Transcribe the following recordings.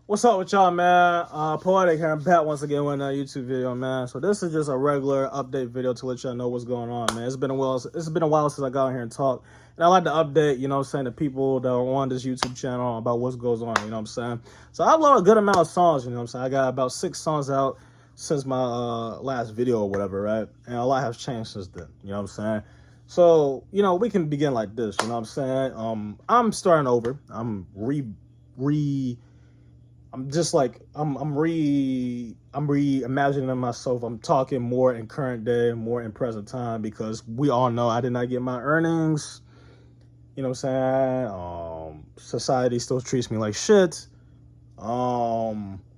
What's up with y'all, man? Poetic here. I'm back once again with another YouTube video, man. So this is just a regular update video to let y'all know what's going on, man. It's been a while since I got on here and talked. And I like to update, you know what I'm saying, the people that are on this YouTube channel about what goes on, you know what I'm saying? So I upload a good amount of songs, you know what I'm saying? I got about 6 songs out since my last video or whatever, right? And a lot has changed since then, you know what I'm saying? So, you know, we can begin like this, you know what I'm saying? I'm starting over. I'm just like I'm reimagining myself. I'm talking more in current day, more in present time, because we all know I did not get my earnings. You know what I'm saying? Society still treats me like shit.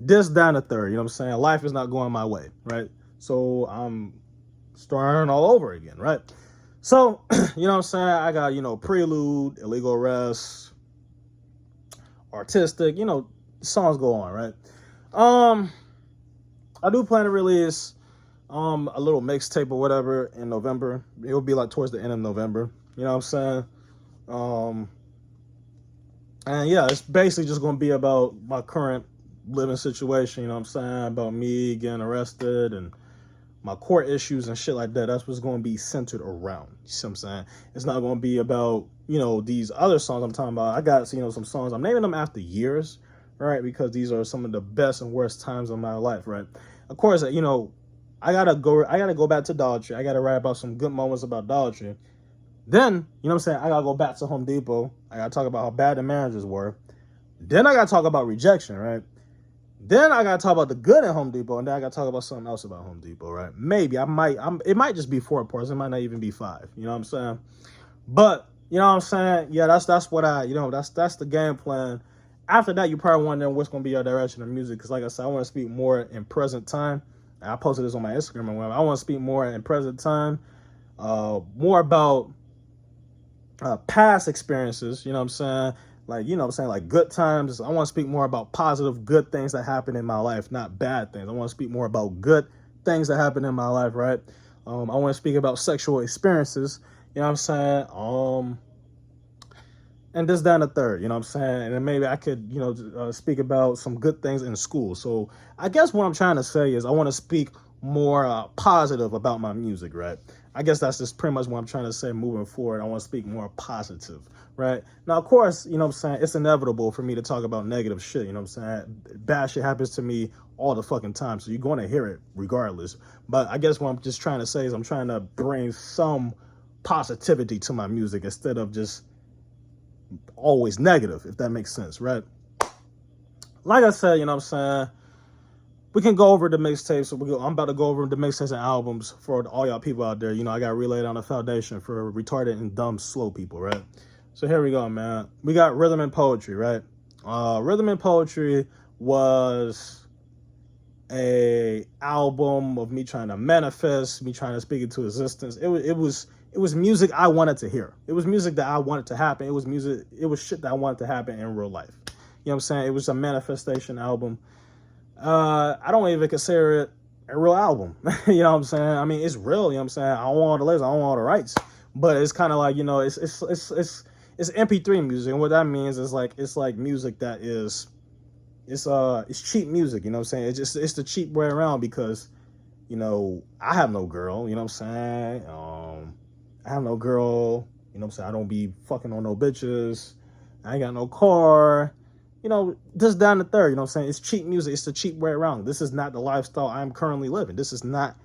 This, down the third. You know what I'm saying? Life is not going my way, right? So I'm starting all over again, right? So you know what I'm saying? I got, you know, Prelude, Illegal Arrest, Artistic, you know, songs go on, right? I do plan to release a little mixtape or whatever in November. It'll be like towards the end of November, you know what I'm saying? And yeah, it's basically just gonna be about my current living situation, you know what I'm saying? About me getting arrested and my court issues and shit like that. That's what's going to be centered around. You see what I'm saying? It's not going to be about, you know, these other songs I'm talking about. I got, you know, some songs. I'm naming them after years, right? Because these are some of the best and worst times of my life, right? Of course, you know, I gotta go back to Dollar Tree. I gotta write about some good moments about Dollar Tree. Then, you know what I'm saying? I gotta go back to Home Depot. I gotta talk about how bad the managers were. Then I gotta talk about rejection, right? Then I gotta talk about the good at Home Depot, and then I gotta talk about something else about Home Depot, right? Maybe it might just be 4 parts. It might not even be 5. You know what I'm saying? But you know what I'm saying? Yeah, that's what that's the game plan. After that, you probably wondering what's gonna be your direction of music, because like I said, I want to speak more in present time. And I posted this on my Instagram and whatever. I want to speak more in present time, more about past experiences. You know what I'm saying? Like, you know what I'm saying, like good times. I want to speak more about positive, good things that happen in my life, not bad things. I want to speak more about good things that happen in my life, right? I want to speak about sexual experiences, you know what I'm saying? And this, down the third, you know what I'm saying? And then maybe I could, you know, speak about some good things in school. So I guess what I'm trying to say is I want to speak more positive about my music, right? I guess that's just pretty much what I'm trying to say moving forward. I want to speak more positive, right? Now, of course, you know what I'm saying, it's inevitable for me to talk about negative shit, you know what I'm saying? Bad shit happens to me all the fucking time, so you're going to hear it regardless. But I guess what I'm just trying to say is I'm trying to bring some positivity to my music instead of just always negative, if that makes sense, right? Like I said, you know what I'm saying, we can go over the mixtapes. So I'm about to go over the mixtapes and albums for all y'all people out there. You know, I got relayed on the foundation for retarded and dumb, slow people, right? So here we go, man. We got Rhythm and Poetry, right? Rhythm and Poetry was a album of me trying to manifest, me trying to speak into existence. It was music I wanted to hear. It was music that I wanted to happen. It was music, it was shit that I wanted to happen in real life. You know what I'm saying? It was a manifestation album. I don't even consider it a real album. You know what I'm saying? I mean, it's real, you know what I'm saying? I don't want all the lyrics, I don't want all the rights. But it's kind of like, you know, it's MP3 music. And what that means is like, it's like music that is, it's cheap music, you know what I'm saying? It's the cheap way around, because, you know, I have no girl, you know what I'm saying? I have no girl, you know what I'm saying? I don't be fucking on no bitches. I ain't got no car. You know, this, down the third, you know what I'm saying? It's cheap music. It's the cheap way around. This is not the lifestyle I'm currently living. This is not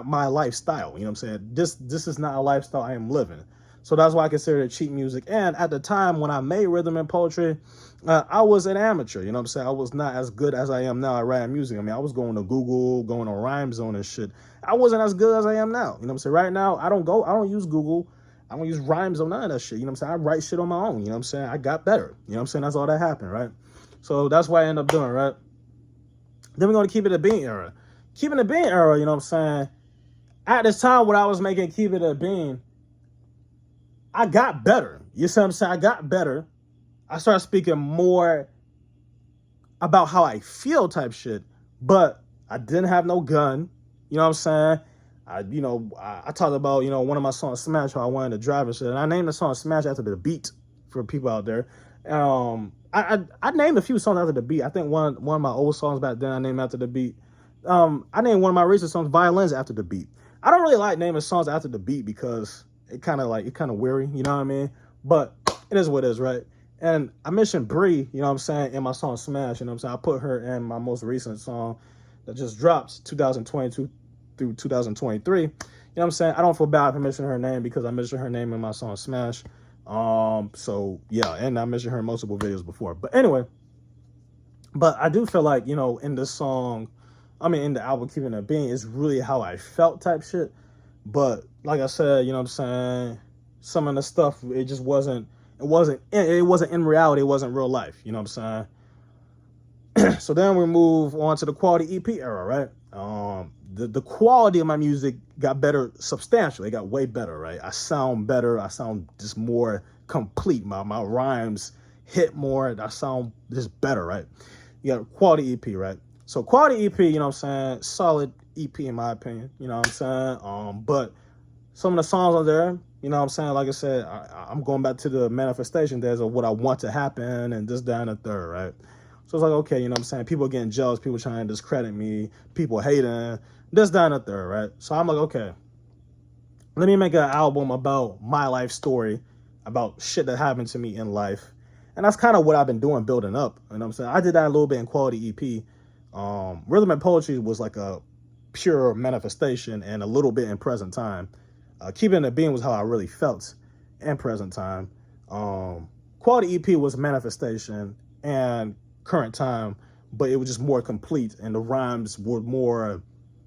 my lifestyle. You know what I'm saying? This is not a lifestyle I am living. So that's why I consider it cheap music. And at the time when I made Rhythm and Poetry, I was an amateur. You know what I'm saying? I was not as good as I am now at writing music. I mean, I was going to Google, going on Rhyme Zone and shit. I wasn't as good as I am now. You know what I'm saying? Right now, I don't use Google. I don't use Rhymes on none of that shit. You know what I'm saying? I write shit on my own. You know what I'm saying? I got better. You know what I'm saying? That's all that happened, right? So that's what I end up doing, right? Then we're going to keep it a bean era. Keeping the bean era, you know what I'm saying? At this time when I was making Keep It a Bean, I got better. You see what I'm saying? I got better. I started speaking more about how I feel type shit. But I didn't have no gun. You know what I'm saying? I talked about, you know, one of my songs, Smash, how I wanted to drive and shit. And I named the song Smash after the beat for people out there. I named a few songs after the beat. I think one of my old songs back then I named after the beat. I named one of my recent songs Violins after the beat. I don't really like naming songs after the beat because it kind of weary, you know what I mean? But it is what it is, right? And I mentioned Bree, you know what I'm saying, in my song Smash, you know what I'm saying? I put her in my most recent song that just dropped 2022 through 2023. You know what I'm saying? I don't feel bad for mentioning her name because I mentioned her name in my song Smash. So yeah, and I mentioned her in multiple videos before. But anyway, but I do feel like, you know, in this song, I mean, in the album Keeping It Being, it's really how I felt type shit. But like I said, you know what I'm saying, some of the stuff, it just wasn't, it wasn't in reality, it wasn't real life, you know what I'm saying? So then we move on to the quality EP era, right? The quality of my music got better substantially. It got way better, right? I sound better. I sound just more complete. My rhymes hit more. I sound just better, right? You got quality EP, right? So quality EP, you know what I'm saying? Solid EP in my opinion, you know what I'm saying? But some of the songs on there, you know what I'm saying? Like I said, I'm going back to the manifestation days of what I want to happen and this, that, and the third, right? So it's like, okay, you know what I'm saying? People getting jealous, people trying to discredit me, people hating, this, that, and the third, right? So I'm like, okay, let me make an album about my life story, about shit that happened to me in life. And that's kind of what I've been doing, building up. You know what I'm saying? I did that a little bit in Quality EP. Rhythm and Poetry was like a pure manifestation and a little bit in present time. Keeping It Being was how I really felt in present time. Quality EP was manifestation and current time, but it was just more complete and the rhymes were more,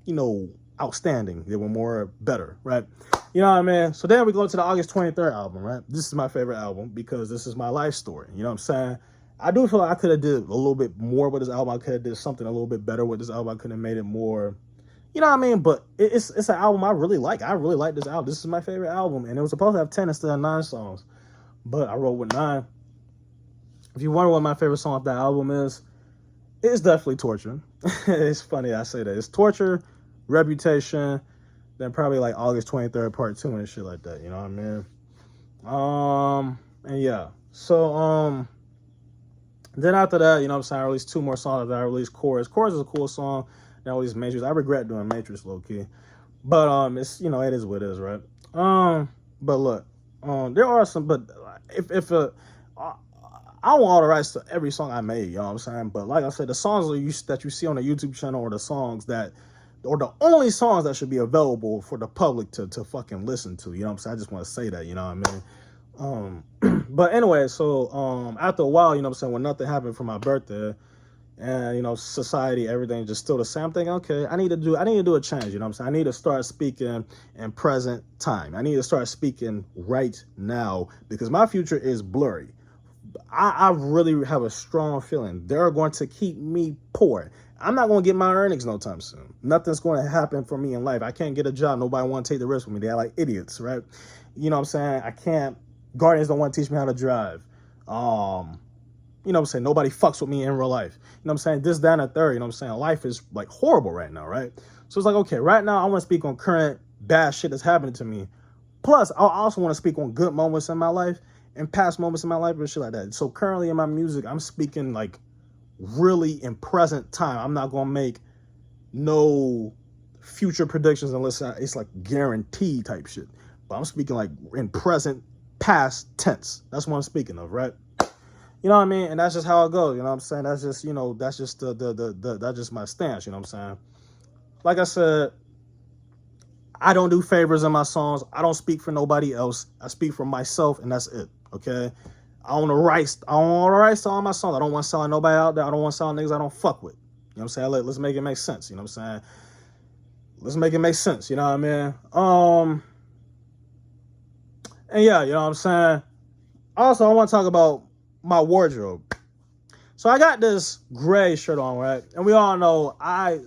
you know, outstanding. They were more better, right? You know what I mean? So then we go to the August 23rd album, right? This is my favorite album because this is my life story. You know what I'm saying? I do feel like I could have did a little bit more with this album. I could have did something a little bit better with this album. I could have made it more, you know what I mean? But it's an album I really like. I really like this album. This is my favorite album. And it was supposed to have 10 instead of 9 songs. But I wrote with 9. If you wonder what my favorite song off that album is, it's definitely Torture. It's funny I say that. It's Torture, Reputation, then probably like August 23rd part 2 and shit like that. You know what I mean? And yeah. So, then after that, you know what I'm saying, I released 2 more songs. I released Chorus. Chorus is a cool song. Then I released Matrix. I regret doing Matrix low-key. But, it's, you know, it is what it is, right? But look, there are some, but if I want all the rights to every song I made, you know what I'm saying? But like I said, the songs that you see on the YouTube channel are the songs that, or the only songs that should be available for the public to fucking listen to, you know what I'm saying? I just want to say that, you know what I mean? But anyway, so after a while, you know what I'm saying, when nothing happened for my birthday, and you know, society, everything just still the same thing. Okay, I need to do a change, you know what I'm saying? I need to start speaking in present time. I need to start speaking right now because my future is blurry. I really have a strong feeling they're going to keep me poor. I'm not going to get my earnings no time soon. Nothing's going to happen for me in life. I can't get a job. Nobody want to take the risk with me. They're like idiots, right? You know what I'm saying? I can't. Guardians don't want to teach me how to drive. You know what I'm saying? Nobody fucks with me in real life. You know what I'm saying? This, that, and a third. You know what I'm saying? Life is like horrible right now, right? So it's like, okay, right now I want to speak on current bad shit that's happening to me. Plus, I also want to speak on good moments in my life and past moments in my life and shit like that. So currently in my music, I'm speaking like really in present time. I'm not going to make no future predictions unless it's like guaranteed type shit. But I'm speaking like in present, past tense. That's what I'm speaking of, right? You know what I mean? And that's just how it goes. You know what I'm saying? That's just, you know, that's just that's just my stance. You know what I'm saying? Like I said, I don't do favors in my songs. I don't speak for nobody else. I speak for myself, and that's it. Okay? I own the rights. I own all the rights to all my songs. I don't want to sell nobody out there. I don't want to sell niggas I don't fuck with. You know what I'm saying? Let's make it make sense. You know what I'm saying? Let's make it make sense. You know what I mean? And yeah, you know what I'm saying? Also, I want to talk about my wardrobe. So I got this gray shirt on, right? And we all know I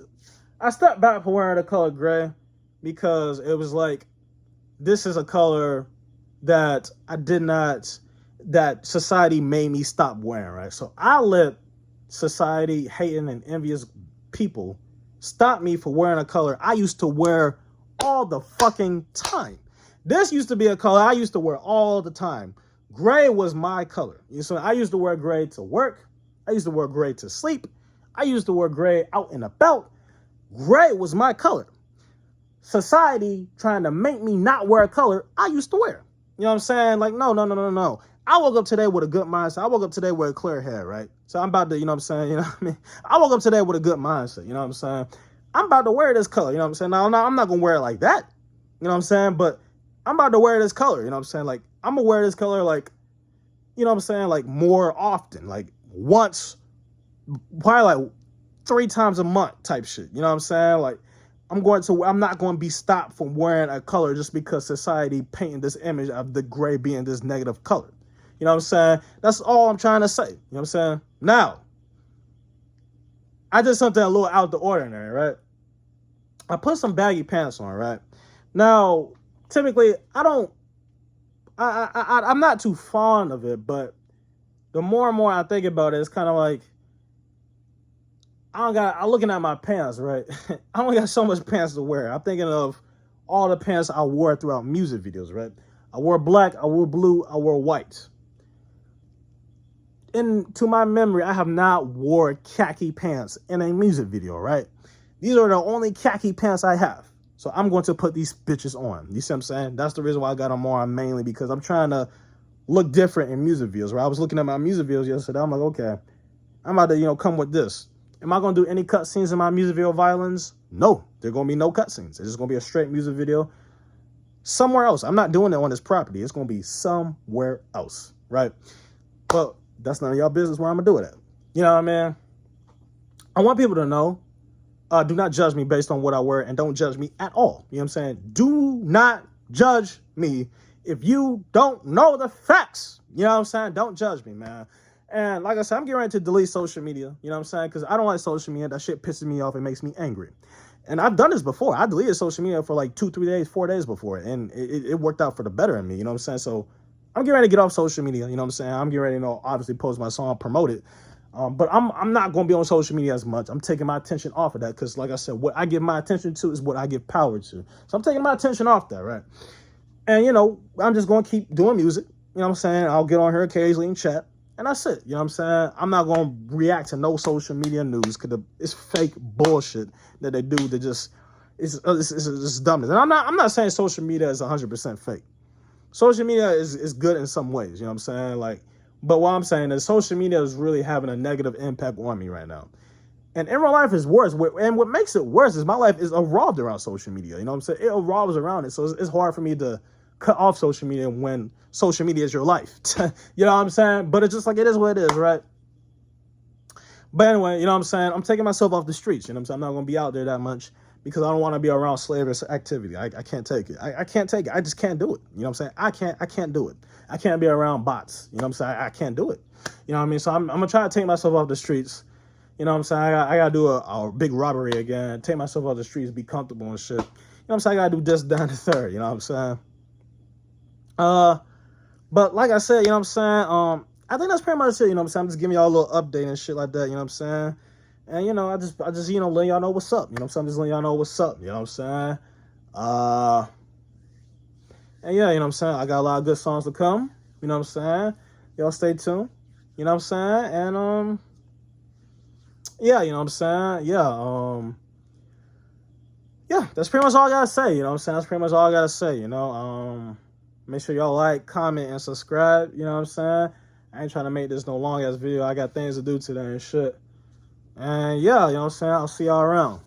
stepped back from wearing the color gray because it was like, this is a color that that society made me stop wearing, right? So I let society, hating and envious people stop me for wearing a color I used to wear all the fucking time. This used to be a color I used to wear all the time. Gray was my color. So I used to wear gray to work. I used to wear gray to sleep. I used to wear gray out and about. Gray was my color. Society trying to make me not wear a color I used to wear. You know what I'm saying? Like, no. I woke up today with a good mindset. I woke up today with a clear head, right? So I'm about to, you know what I'm saying? You know what I mean? I woke up today with a good mindset. You know what I'm saying? I'm about to wear this color. You know what I'm saying? Now, I'm not going to wear it like that. You know what I'm saying? But I'm about to wear this color. You know what I'm saying? Like, I'm going to wear this color, like, you know what I'm saying? Like, more often. Like, once, probably like 3 times a month type shit. You know what I'm saying? Like, I'm not going to be stopped from wearing a color just because society painted this image of the gray being this negative color. You know what I'm saying? That's all I'm trying to say. You know what I'm saying? Now, I did something a little out the ordinary, right? I put some baggy pants on, right? Now, typically, I'm not too fond of it, but the more and more I think about it, it's kind of like, I'm looking at my pants, right? I only got so much pants to wear. I'm thinking of all the pants I wore throughout music videos, right? I wore black, I wore blue, I wore white. And to my memory, I have not wore khaki pants in a music video, right? These are the only khaki pants I have. So I'm going to put these bitches on. You see what I'm saying? That's the reason why I got them on, mainly because I'm trying to look different in music videos, right? I was looking at my music videos yesterday. I'm like, okay, I'm about to, come with this. Am I going to do any cutscenes in my music video violins? No, there are going to be no cutscenes. It's just going to be a straight music video somewhere else. I'm not doing it on this property. It's going to be somewhere else, right? But that's none of y'all business where I'm going to do it at. You know what I mean? I want people to know, do not judge me based on what I wear, and don't judge me at all. You know what I'm saying? Do not judge me if you don't know the facts. You know what I'm saying? Don't judge me, man. And like I said, I'm getting ready to delete social media. You know what I'm saying? Because I don't like social media. That shit pisses me off. It makes me angry. And I've done this before. I deleted social media for like 2, 3 days, 4 days before. And it worked out for the better in me. You know what I'm saying? So I'm getting ready to get off social media. You know what I'm saying? I'm getting ready to, obviously post my song, promote it. But I'm not going to be on social media as much. I'm taking my attention off of that because, like I said, what I give my attention to is what I give power to. So I'm taking my attention off that, right? And, I'm just going to keep doing music. You know what I'm saying? I'll get on here occasionally and chat. And that's it. You know what I'm saying? I'm not going to react to no social media news because it's fake bullshit that they do that just, it's dumbness. And I'm not saying social media is 100% fake. Social media is good in some ways. You know what I'm saying? Like, but what I'm saying is social media is really having a negative impact on me right now. And in real life is worse. And what makes it worse is my life is evolved around social media. You know what I'm saying? It evolves around it. So it's hard for me to cut off social media when social media is your life. You know what I'm saying? But it's just like, it is what it is, right? But anyway, you know what I'm saying? I'm taking myself off the streets. You know what I'm saying? I'm not going to be out there that much because I don't want to be around slavers activity. I can't take it. I can't take it. I just can't do it. You know what I'm saying? I can't do it. I can't be around bots. You know what I'm saying? I can't do it. You know what I mean? So I'm going to try to take myself off the streets. You know what I'm saying? I got to do a big robbery again. Take myself off the streets, be comfortable and shit. You know what I'm saying? I got to do this, down the third. You know what I'm saying? But like I said, you know what I'm saying? I think that's pretty much it. You know what I'm saying? I'm just giving y'all a little update and shit like that. You know what I'm saying? And, I just letting y'all know what's up. You know what I'm saying? I'm just letting y'all know what's up. You know what I'm saying? And yeah, you know what I'm saying? I got a lot of good songs to come. You know what I'm saying? Y'all stay tuned. You know what I'm saying? And, yeah, you know what I'm saying? Yeah, that's pretty much all I gotta say. You know what I'm saying? That's pretty much all I gotta say, Make sure y'all like, comment, and subscribe. You know what I'm saying? I ain't trying to make this no long-ass video. I got things to do today and shit. And yeah, you know what I'm saying? I'll see y'all around.